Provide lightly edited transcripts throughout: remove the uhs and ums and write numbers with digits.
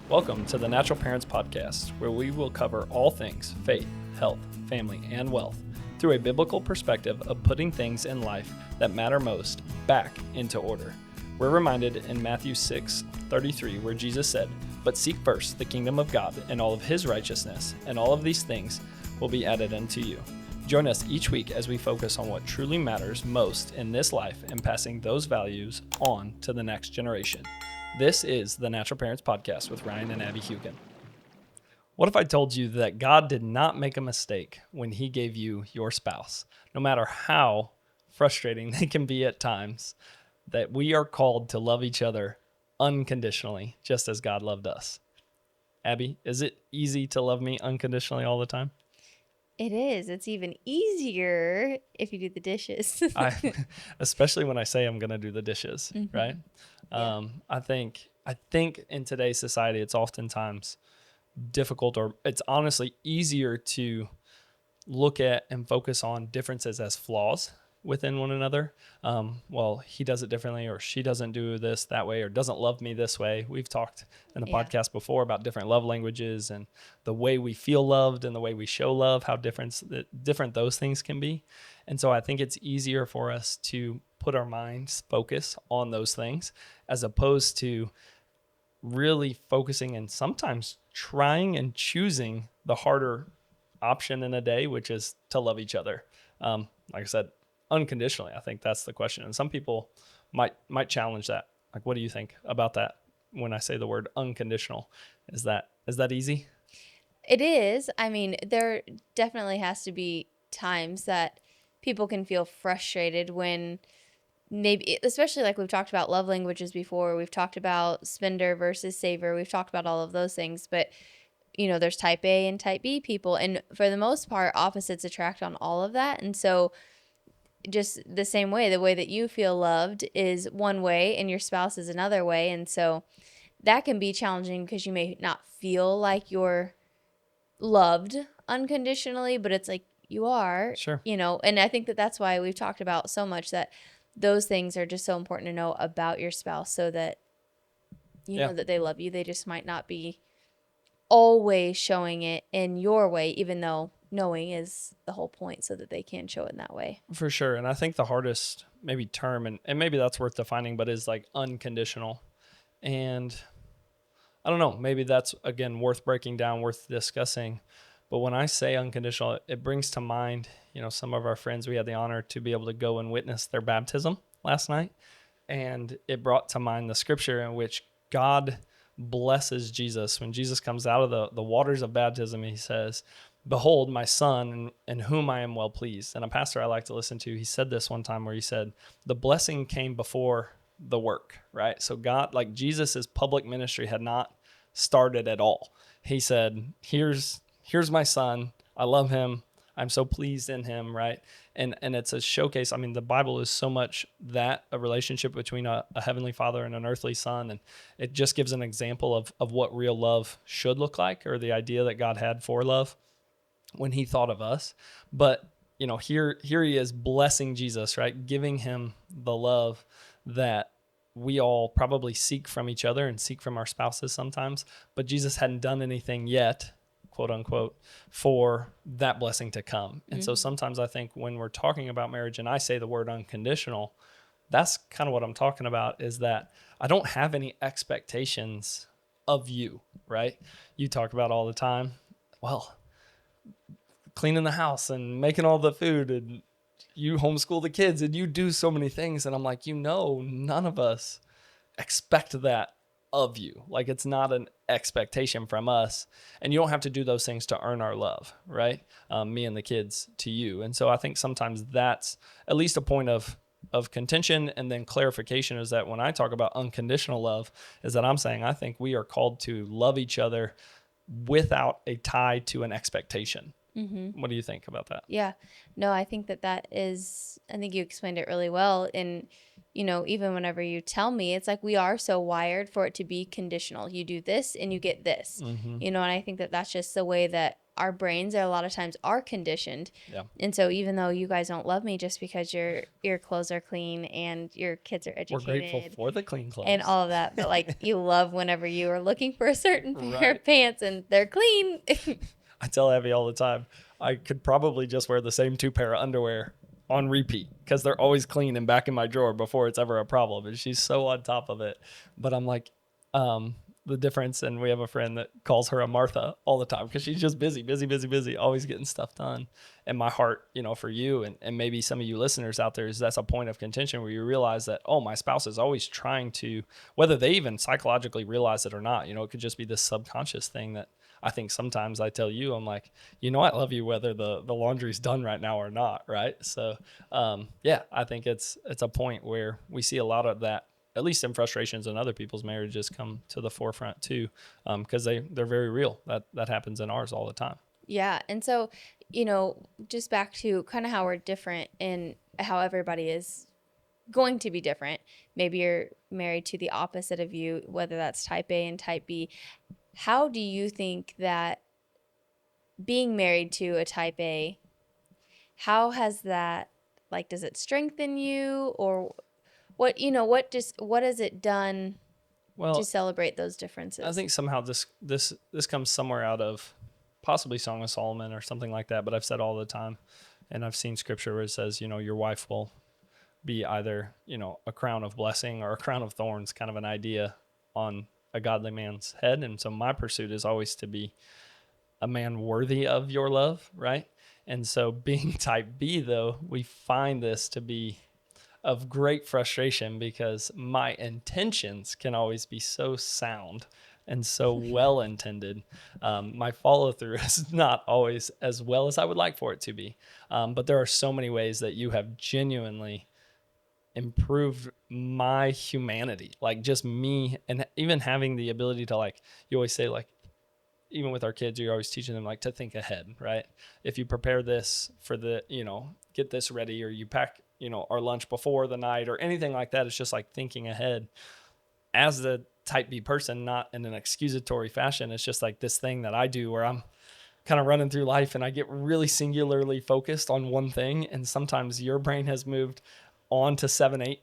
Welcome to the Natural Parents Podcast, where we will cover all things faith, health, family, and wealth through a biblical perspective of putting things in life that matter most back into order. We're reminded in Matthew 6:33, where Jesus said, "But seek first the kingdom of God and all of his righteousness, and all of these things will be added unto you." Join us each week as we focus on what truly matters most in this life and passing those values on to the next generation. This is the Natural Parents Podcast with Ryan and Abbie Hewkin. What if I told you that God did not make a mistake when he gave you your spouse, no matter how frustrating they can be at times, that we are called to love each other unconditionally, just as God loved us? Abbie, is it easy to love me unconditionally all the time? It is. It's even easier if you do the dishes. Especially when I say I'm going to do the dishes, right? Yeah. I think in today's society, it's oftentimes difficult, or it's honestly easier to look at and focus on differences as flaws within one another. Well, he does it differently, or she doesn't do this that way, or doesn't love me this way. We've talked in the podcast before about different love languages and the way we feel loved and the way we show love, how different those things can be. And so I think it's easier for us to put our minds focus on those things as opposed to really focusing and sometimes trying and choosing the harder option in a day, which is to love each other. Like I said, unconditionally. I think that's the question. And some people might challenge that. Like, what do you think about that when I say the word unconditional? Is that easy? It is. I mean, there definitely has to be times that people can feel frustrated when maybe, especially like we've talked about love languages before. We've talked about spender versus saver. We've talked about all of those things. But, there's type A and type B people. And for the most part, opposites attract on all of that. And so just the same way, the way that you feel loved is one way and your spouse is another way. And so that can be challenging because you may not feel like you're loved unconditionally, but it's like you are. Sure. And I think that that's why we've talked about so much that those things are just so important to know about your spouse, so that you know that they love you. They just might not be always showing it in your way, even though knowing is the whole point, so that they can show it in that way. For sure. And I think the hardest maybe term, and maybe that's worth defining, but is like unconditional. And I don't know, maybe that's, again, worth breaking down, worth discussing. But when I say unconditional, it brings to mind, some of our friends, we had the honor to be able to go and witness their baptism last night. And it brought to mind the scripture in which God blesses Jesus. When Jesus comes out of the waters of baptism, he says, "Behold, my son, in whom I am well pleased." And a pastor I like to listen to, he said this one time where he said, the blessing came before the work, right? So God, like Jesus's public ministry had not started at all. He said, here's my son. I love him. I'm so pleased in him, right? And it's a showcase. I mean, the Bible is so much that a relationship between a heavenly father and an earthly son. And it just gives an example of what real love should look like, or the idea that God had for love when he thought of us. But, here he is blessing Jesus, right? Giving him the love that we all probably seek from each other and seek from our spouses sometimes. But Jesus hadn't done anything yet, quote unquote, for that blessing to come. And so sometimes I think when we're talking about marriage and I say the word unconditional, that's kind of what I'm talking about, is that I don't have any expectations of you, right? You talk about all the time, well, cleaning the house and making all the food, and you homeschool the kids and you do so many things. And I'm like, none of us expect that of you. Like, it's not an expectation from us, and you don't have to do those things to earn our love, right? Me and the kids to you. And so I think sometimes that's at least a point of contention, and then clarification is that when I talk about unconditional love, is that I'm saying I think we are called to love each other without a tie to an expectation. What do you think about that? Yeah. No, I think that is, I think you explained it really well. And, even whenever you tell me, it's like we are so wired for it to be conditional. You do this and you get this, and I think that that's just the way that our brains a lot of times are conditioned. Yeah. And so even though you guys don't love me just because your clothes are clean and your kids are educated. We're grateful for the clean clothes. And all of that. But like you love whenever you are looking for a certain pair of pants and they're clean. I tell Abbie all the time, I could probably just wear the same 2 pair of underwear on repeat because they're always clean and back in my drawer before it's ever a problem. And she's so on top of it. But I'm like, the difference, and we have a friend that calls her a Martha all the time because she's just busy, always getting stuff done. And my heart, for you and maybe some of you listeners out there, is that's a point of contention where you realize that, oh, my spouse is always trying to, whether they even psychologically realize it or not, it could just be this subconscious thing that I think sometimes I tell you, I'm like, I love you whether the laundry's done right now or not, right? So, I think it's a point where we see a lot of that, at least in frustrations in other people's marriages, come to the forefront too, because they're very real. That happens in ours all the time. Yeah, and so, just back to kind of how we're different and how everybody is going to be different. Maybe you're married to the opposite of you, whether that's type A and type B. How do you think that being married to a type A, how has that, like, does it strengthen you, or what has it done to celebrate those differences? I think somehow this comes somewhere out of possibly Song of Solomon or something like that, but I've said all the time, and I've seen scripture where it says, your wife will be either, a crown of blessing or a crown of thorns, kind of an idea on a godly man's head. And so my pursuit is always to be a man worthy of your love, right? And so being type B, though, we find this to be of great frustration because my intentions can always be so sound and so well intended. My follow through is not always as well as I would like for it to be. But there are so many ways that you have genuinely improved my humanity, like just me, and even having the ability to, like, you always say, like, even with our kids, you're always teaching them, like, to think ahead, right? If you prepare this for the, get this ready, or you pack, our lunch before the night or anything like that, it's just like thinking ahead. As the type B person, not in an excusatory fashion, it's just like this thing that I do where I'm kind of running through life and I get really singularly focused on one thing. And sometimes your brain has moved on to 7, 8,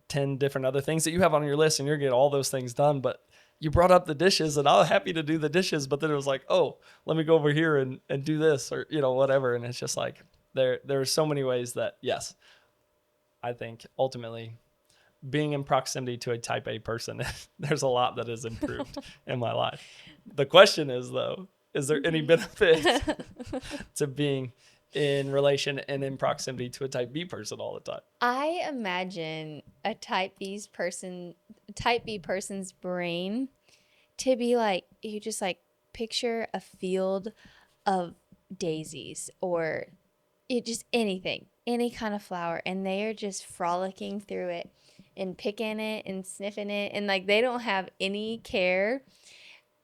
10 different other things that you have on your list, and you're getting all those things done. But you brought up the dishes, and I was happy to do the dishes, but then it was like, oh, let me go over here and do this, or, whatever. And it's just like, there are so many ways that, yes, I think ultimately being in proximity to a type A person, there's a lot that has improved in my life. The question is, though, is there any benefit to being in relation and in proximity to a type B person all the time? I imagine a type B person's brain to be like, you just like picture a field of daisies, or just anything, any kind of flower, and they are just frolicking through it and picking it and sniffing it, and like they don't have any care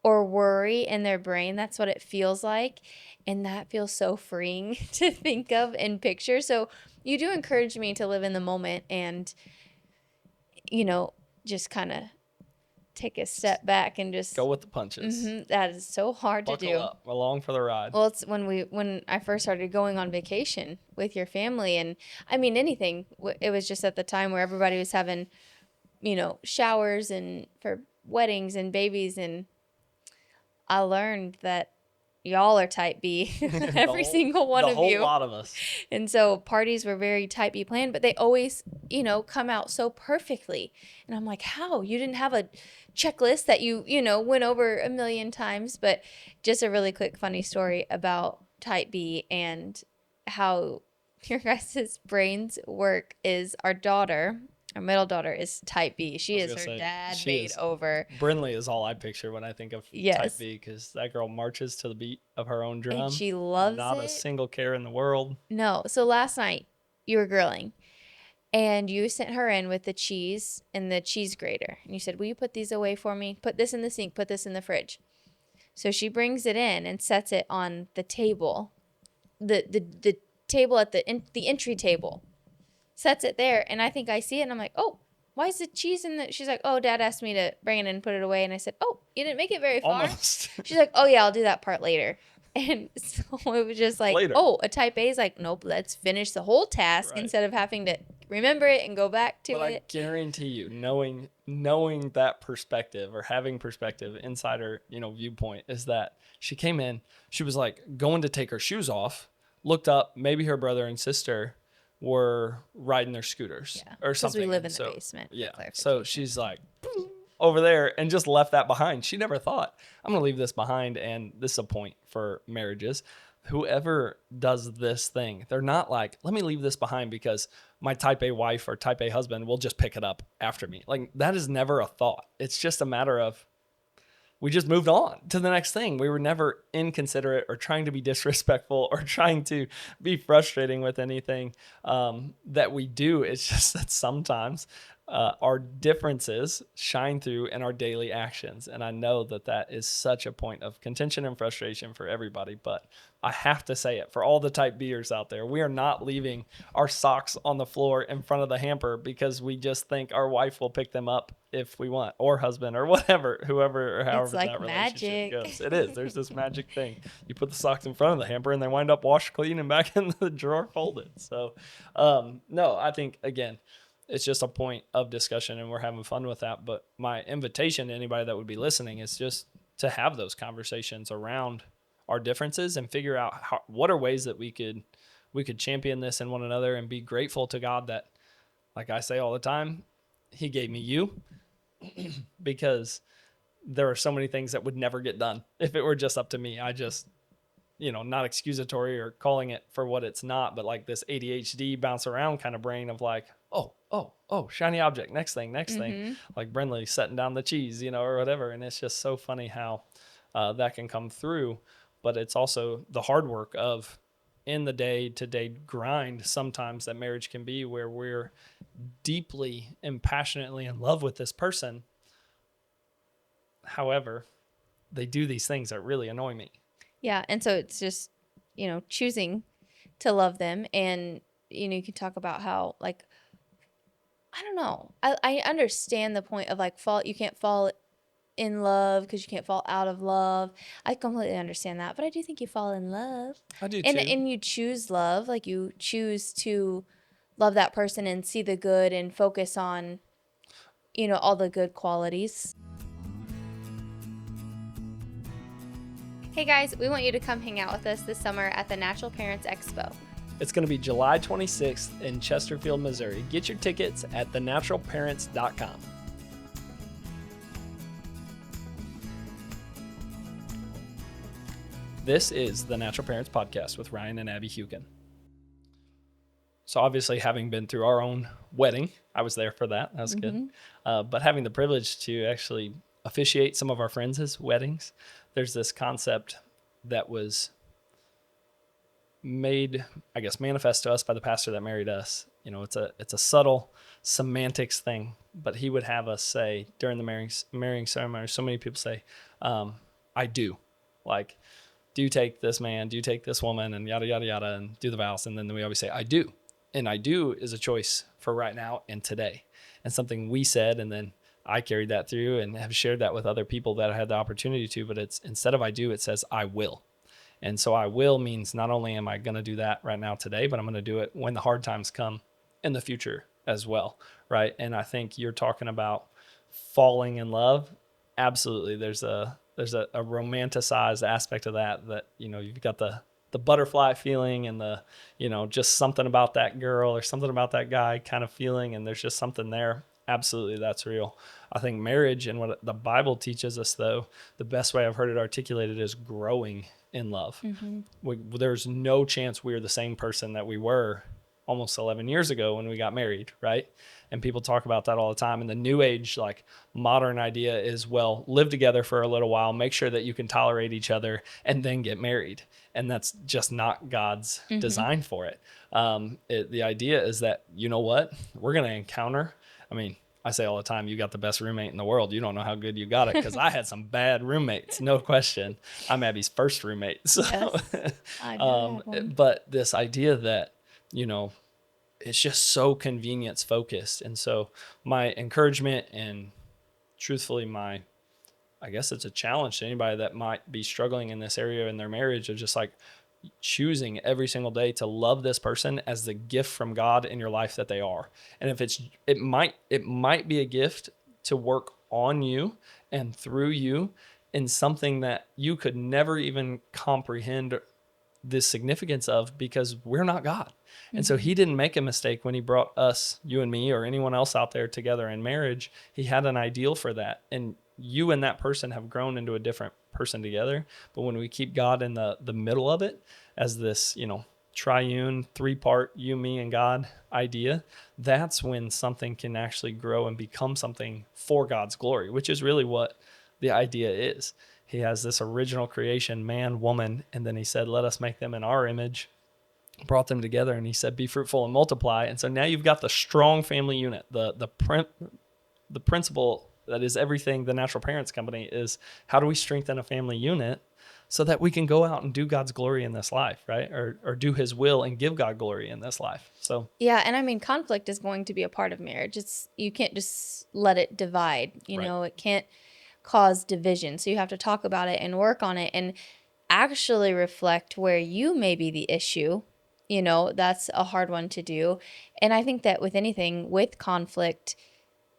or worry in their brain. That's what it feels like. And that feels so freeing to think of and picture. So you do encourage me to live in the moment and, just kind of take a step back and just go with the punches. That is so hard Buckle to do. Up, along for the ride. Well, it's when I first started going on vacation with your family, and I mean anything. It was just at the time where everybody was having, showers and for weddings and babies, and I learned that y'all are type B, every single one of you. The whole lot of us. And so parties were very type B planned, but they always, come out so perfectly. And I'm like, how? You didn't have a checklist that you went over a million times. But just a really quick funny story about type B and how your guys' brains work is our middle daughter is type B. She is her dad made over. Brinley is all I picture when I think of type B, because that girl marches to the beat of her own drum. And she loves Not a single care in the world. No. So last night you were grilling and you sent her in with the cheese and the cheese grater. And you said, will you put these away for me? Put this in the sink, put this in the fridge. So she brings it in and sets it on the table, the table at the entry table. Sets it there, and I think I see it, and I'm like, oh, why is the cheese in the, she's like, oh, Dad asked me to bring it and put it away. And I said, oh, you didn't make it very far. Almost. She's like, oh yeah, I'll do that part later. And so it was just like, Later. oh, a type A is like, nope, let's finish the whole task Right. instead of having to remember it and go back to But it. I guarantee you, knowing that perspective or having perspective, insider, viewpoint, is that she came in, she was like going to take her shoes off, looked up, maybe her brother and sister were riding their scooters or something. Because we live in the basement. Yeah. So she's like over there and just left that behind. She never thought, I'm going to leave this behind. And this is a point for marriages. Whoever does this thing, they're not like, let me leave this behind because my type A wife or type A husband will just pick it up after me. Like, that is never a thought. It's just a matter of, we just moved on to the next thing. We were never inconsiderate or trying to be disrespectful or trying to be frustrating with anything that we do. It's just that sometimes our differences shine through in our daily actions. And I know that that is such a point of contention and frustration for everybody, but I have to say it for all the type B'ers out there. We are not leaving our socks on the floor in front of the hamper because we just think our wife will pick them up if we want, or husband, or whatever, whoever or however like that relationship magic. goes. It is. There's this magic thing. You put the socks in front of the hamper and they wind up washed clean and back in the drawer folded. So, no, I think, again, it's just a point of discussion and we're having fun with that. But my invitation to anybody that would be listening is just to have those conversations around our differences and figure out what are ways that we could champion this in one another and be grateful to God that, like I say all the time, he gave me you because there are so many things that would never get done if it were just up to me. I just, not excusatory or calling it for what it's not, but like this ADHD bounce around kind of brain of like, oh, shiny object, next thing, like Brinley setting down the cheese, or whatever. And it's just so funny how that can come through. But it's also the hard work of in the day-to-day grind sometimes that marriage can be, where we're deeply and passionately in love with this person. However, they do these things that really annoy me. Yeah. And so it's just, choosing to love them. And, you can talk about how, like, I don't know. I understand the point of like you can't fall in love because you can't fall out of love. I completely understand that, but I do think you fall in love. I do too. And you choose love, like you choose to love that person and see the good and focus on, all the good qualities. Hey guys, we want you to come hang out with us this summer at the Natural Parents Expo. It's going to be July 26th in Chesterfield, Missouri. Get your tickets at thenaturalparents.com. This is the Natural Parents Podcast with Ryan and Abbie Hewkin. So obviously, having been through our own wedding, I was there for that. That was good. But having the privilege to actually officiate some of our friends' weddings, there's this concept that was made, I guess, manifest to us by the pastor that married us. It's a subtle semantics thing, but he would have us say during the marrying ceremony, so many people say, I do. Like, do you take this man, do you take this woman, and yada, yada, yada, and do the vows. And then we always say, I do. And I do is a choice for right now and today. And something we said, and then I carried that through and have shared that with other people that I had the opportunity to, but it's instead of I do, it says I will. And so I will means not only am I going to do that right now today, but I'm going to do it when the hard times come in the future as well, right? And I think you're talking about falling in love. Absolutely. There's a romanticized aspect of that you've got the butterfly feeling and the, just something about that girl or something about that guy kind of feeling. And there's just something there. Absolutely. That's real. I think marriage and what the Bible teaches us, though, the best way I've heard it articulated is growing in love. There's no chance we're the same person that we were almost 11 years ago when we got married, right? And people talk about that all the time. And the new age, like modern idea is, well, live together for a little while, make sure that you can tolerate each other and then get married. And that's just not God's design for it. The idea is that, we're going to encounter, I say all the time, you got the best roommate in the world. You don't know how good you got it, because I had some bad roommates, no question. I'm Abbie's first roommate. So, yes, I know. But this idea that, it's just so convenience focused. And so my encouragement and truthfully I guess it's a challenge to anybody that might be struggling in this area in their marriage of just like choosing every single day to love this person as the gift from God in your life that they are. And if it might be a gift to work on you and through you in something that you could never even comprehend the significance of, because we're not God. And so he didn't make a mistake when he brought us, you and me, or anyone else out there together in marriage. He had an ideal for that. And you and that person have grown into a different person together. But when we keep God in the middle of it as this, triune, 3-part you, me, and God idea, that's when something can actually grow and become something for God's glory, which is really what the idea is. He has this original creation, man, woman, and then he said, let us make them in our image, brought them together, and he said, be fruitful and multiply. And so now you've got the strong family unit. The principle that is everything the Natural Parents Company is, how do we strengthen a family unit so that we can go out and do God's glory in this life, right? Or do his will and give God glory in this life. So yeah, and I mean, conflict is going to be a part of marriage. You can't just let it divide. Right. It can't cause division. So you have to talk about it and work on it and actually reflect where you may be the issue. That's a hard one to do. And I think that with anything, with conflict,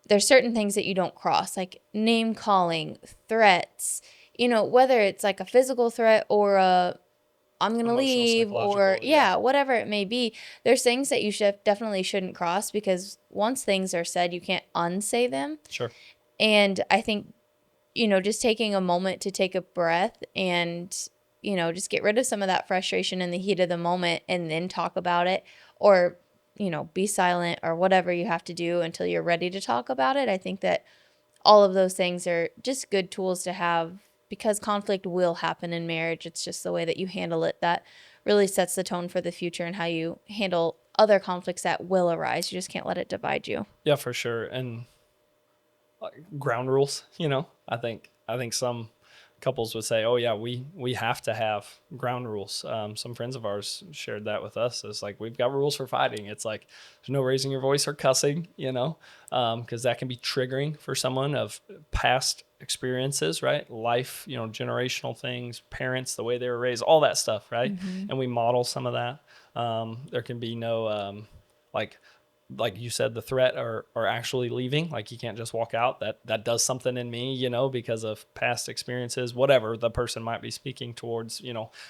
there's certain things that you don't cross, like name calling, threats, whether it's like a physical threat or I'm going to Emotional, leave, or psychological, yeah. whatever it may be. There's things that you definitely shouldn't cross, because once things are said, you can't unsay them. Sure. And I think, just taking a moment to take a breath and, just get rid of some of that frustration in the heat of the moment and then talk about it, or, be silent, or whatever you have to do until you're ready to talk about it. I think that all of those things are just good tools to have, because conflict will happen in marriage. It's just the way that you handle it that really sets the tone for the future and how you handle other conflicts that will arise. You just can't let it divide you. Yeah, for sure. And ground rules, I think some couples would say, oh yeah, we have to have ground rules. Some friends of ours shared that with us. It's like, we've got rules for fighting. It's like, there's no raising your voice or cussing, because that can be triggering for someone of past experiences, right? Life, generational things, parents, the way they were raised, all that stuff, right? And we model some of that. There can be no like you said, the threat or actually leaving. Like, you can't just walk out. That does something in me, because of past experiences, whatever the person might be speaking towards,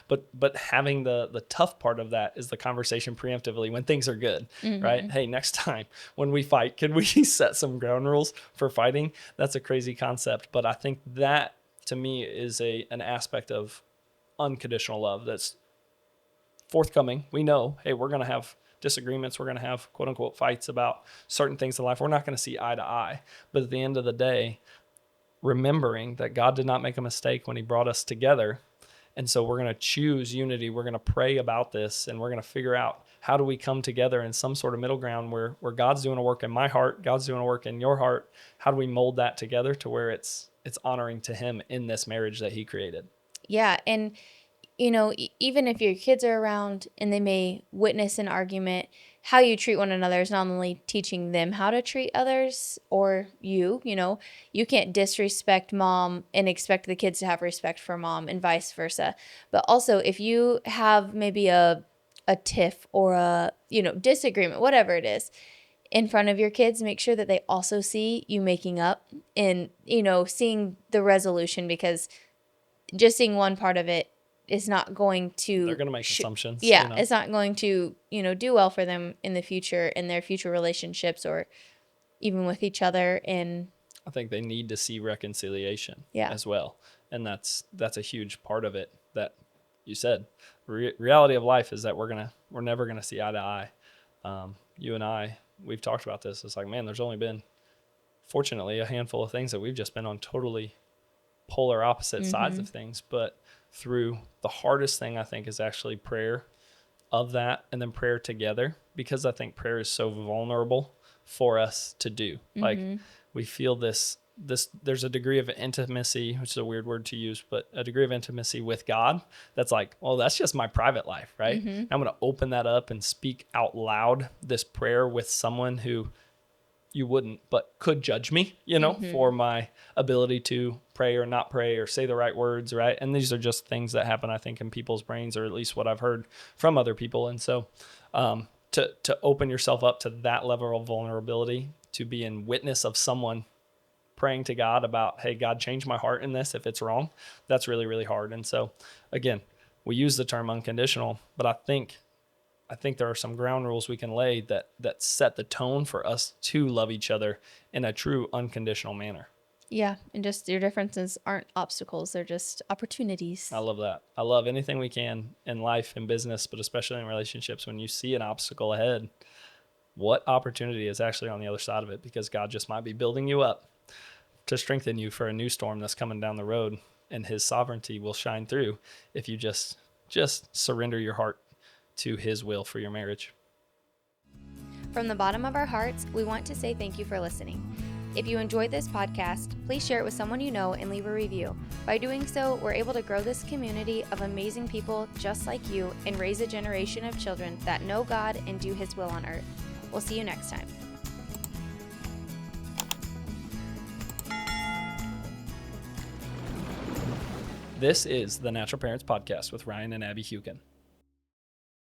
but having the tough part of that is the conversation preemptively when things are good, right? Hey, next time when we fight, can we set some ground rules for fighting? That's a crazy concept, but I think that to me is an aspect of unconditional love that's forthcoming. We know, hey, we're going to have disagreements. We're going to have quote unquote fights about certain things in life. We're not going to see eye to eye. But at the end of the day, remembering that God did not make a mistake when he brought us together. And so we're going to choose unity. We're going to pray about this, and we're going to figure out, how do we come together in some sort of middle ground where God's doing a work in my heart, God's doing a work in your heart. How do we mold that together to where it's honoring to him in this marriage that he created? Yeah. And even if your kids are around and they may witness an argument, how you treat one another is not only teaching them how to treat others, or you can't disrespect mom and expect the kids to have respect for mom, and vice versa. But also, if you have maybe a tiff or a, disagreement, whatever it is, in front of your kids, make sure that they also see you making up and, seeing the resolution, because just seeing one part of it is not going to, They're going to make assumptions. it's not going to, do well for them in the future, in their future relationships, or even with each other. And I think they need to see reconciliation yeah, as well. And that's a huge part of it that you said. Reality of life is that we're never going to see eye to eye. You and I, we've talked about this. It's like, man, there's only been, fortunately, a handful of things that we've just been on totally polar opposite sides of things. But through the hardest thing, I think, is actually prayer of that, and then prayer together, because I think prayer is so vulnerable for us to do. Like, we feel this there's a degree of intimacy, which is a weird word to use, but a degree of intimacy with God that's like, well, that's just my private life, right? Mm-hmm. I'm going to open that up and speak out loud this prayer with someone who you wouldn't, but could judge me, for my ability to pray or not pray or say the right words, right? And these are just things that happen, I think, in people's brains, or at least what I've heard from other people. And so to open yourself up to that level of vulnerability, to be in witness of someone praying to God about, hey, God, change my heart in this if it's wrong, that's really, really hard. And so, again, we use the term unconditional, but I think there are some ground rules we can lay that set the tone for us to love each other in a true unconditional manner. Yeah, and just your differences aren't obstacles, they're just opportunities. I love that. I love anything we can in life and business, but especially in relationships. When you see an obstacle ahead, what opportunity is actually on the other side of it? Because God just might be building you up to strengthen you for a new storm that's coming down the road, and his sovereignty will shine through if you just surrender your heart to his will for your marriage. From the bottom of our hearts, we want to say thank you for listening. If you enjoyed this podcast, please share it with someone you know and leave a review. By doing so, we're able to grow this community of amazing people just like you and raise a generation of children that know God and do his will on earth. We'll see you next time. This is the Natural Parents Podcast with Ryan and Abbie Hewkin.